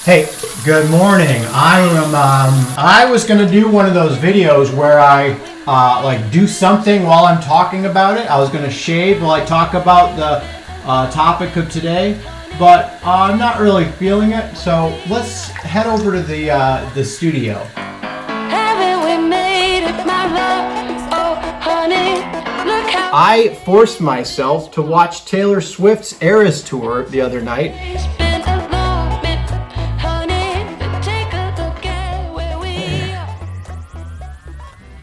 Hey, good morning. I was gonna do one of those videos where I like do something while I'm talking about it. I was gonna shave while I talk about the topic of today, but I'm not really feeling it. So let's head over to the studio. Haven't we made it, my love? Oh, honey, look how I forced myself to watch Taylor Swift's Eras Tour the other night. it's been a moment, honey. Take a look at where we are.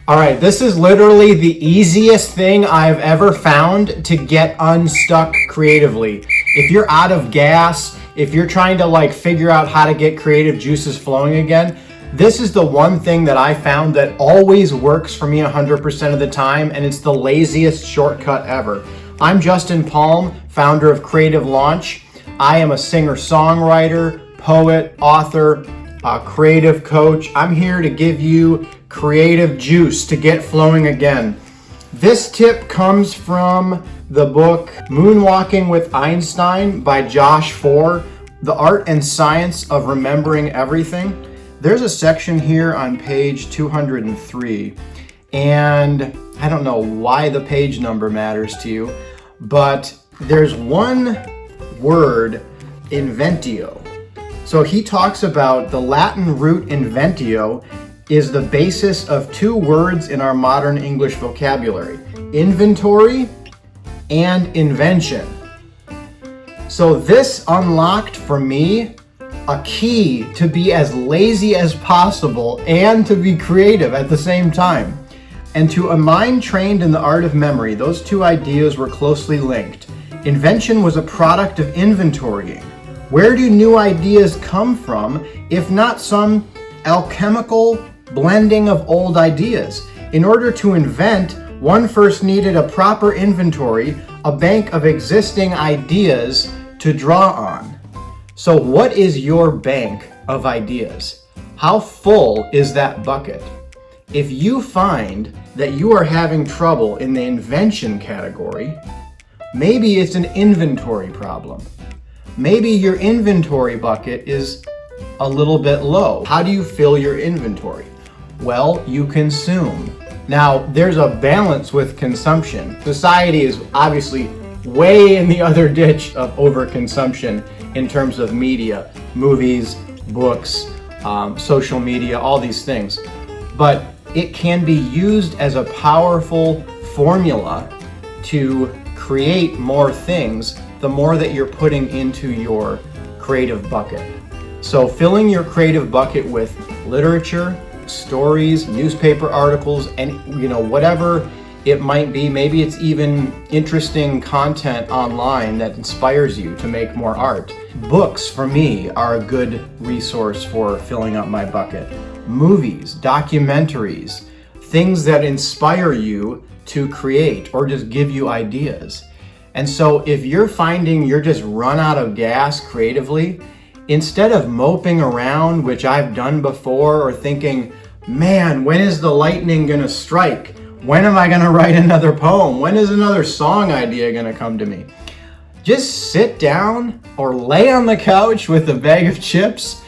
All right, this is literally the easiest thing I've ever found to get unstuck creatively. If you're out of gas, if you're trying to like figure out how to get creative juices flowing again, this is the one thing that I found that always works for me 100% of the time, and it's the laziest shortcut ever. I'm Justin Palm, founder of Creative Launch. I am a singer-songwriter, poet, author, creative coach. I'm here to give you creative juice to get flowing again. This tip comes from the book Moonwalking with Einstein by Josh Foer, The Art and Science of Remembering Everything. There's a section here on page 203, and I don't know why the page number matters to you, but there's one word, inventio. So he talks about the Latin root inventio is the basis of two words in our modern English vocabulary, inventory and invention. So this unlocked for me a key to be as lazy as possible and to be creative at the same time. And to a mind trained in the art of memory, those two ideas were closely linked. Invention was a product of inventorying. Where do new ideas come from if not some alchemical blending of old ideas? In order to invent, one first needed a proper inventory, a bank of existing ideas to draw on. So what is your bank of ideas? How full is that bucket? If you find that you are having trouble in the invention category, maybe it's an inventory problem. Maybe your inventory bucket is a little bit low. How do you fill your inventory? Well, you consume. Now, there's a balance with consumption. Society is obviously way in the other ditch of overconsumption in terms of media, movies, books, social media, all these things. But it can be used as a powerful formula to create more things the more that you're putting into your creative bucket. So filling your creative bucket with literature, stories, newspaper articles, and whatever it might be. Maybe it's even interesting content online that inspires you to make more art. Books, for me, are a good resource for filling up my bucket. Movies, documentaries, things that inspire you to create or just give you ideas. And so if you're finding you're just run out of gas creatively, instead of moping around, which I've done before, or thinking, man, when is the lightning gonna strike? When am I gonna write another poem? When is another song idea gonna come to me? Just sit down or lay on the couch with a bag of chips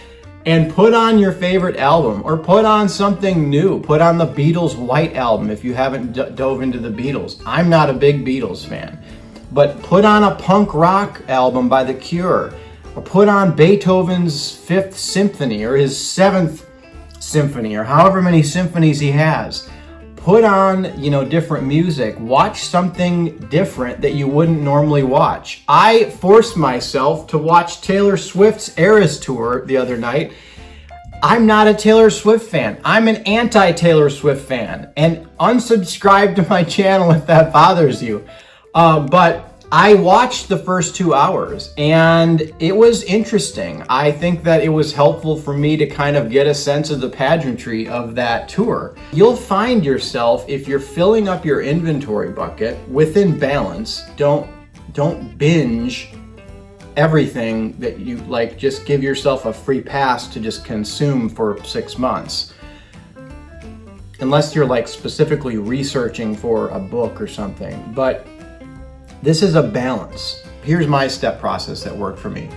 and put on your favorite album, or put on something new. Put on the Beatles' White Album if you haven't dove into the Beatles. I'm not a big Beatles fan, but put on a punk rock album by The Cure, or put on Beethoven's Fifth Symphony or his Seventh Symphony, or however many symphonies he has. Put on, different music. Watch something different that you wouldn't normally watch. I forced myself to watch Taylor Swift's Eras Tour the other night. I'm not a Taylor Swift fan. I'm an anti-Taylor Swift fan. And unsubscribe to my channel if that bothers you. But I watched the first 2 hours and it was interesting. I think that it was helpful for me to kind of get a sense of the pageantry of that tour. You'll find yourself, if you're filling up your inventory bucket within balance, don't binge everything that you like. Just give yourself a free pass to just consume for 6 months. Unless you're like specifically researching for a book or something. But this is a balance. Here's my step process that worked for me.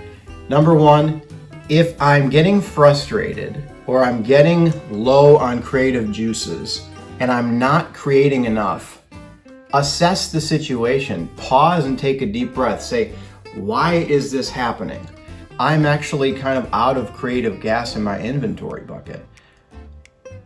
Number one, If I'm getting frustrated or I'm getting low on creative juices and I'm not creating enough, assess the situation, pause and take a deep breath. Say, why is this happening? I'm actually kind of out of creative gas in my inventory bucket.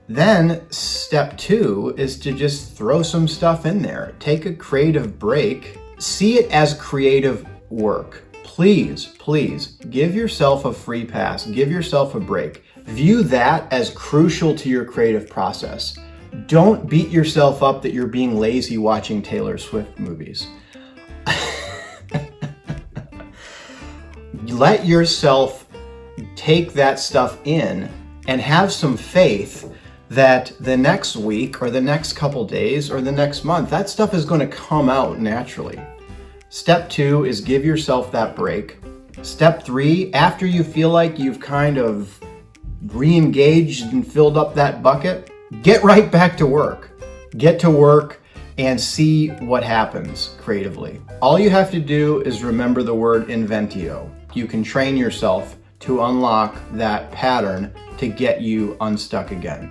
Then step 2 is to just throw some stuff in there. Take a creative break. See it as creative work. Please give yourself a free pass. Give yourself a break. View that as crucial to your creative process. Don't beat yourself up that you're being lazy watching Taylor Swift movies. Let yourself take that stuff in and have some faith that the next week or the next couple days or the next month, that stuff is going to come out naturally. Step 2 is give yourself that break. Step 3, after you feel like you've kind of re-engaged and filled up that bucket, get right back to work. Get to work and see what happens creatively. All you have to do is remember the word inventio. You can train yourself to unlock that pattern to get you unstuck again.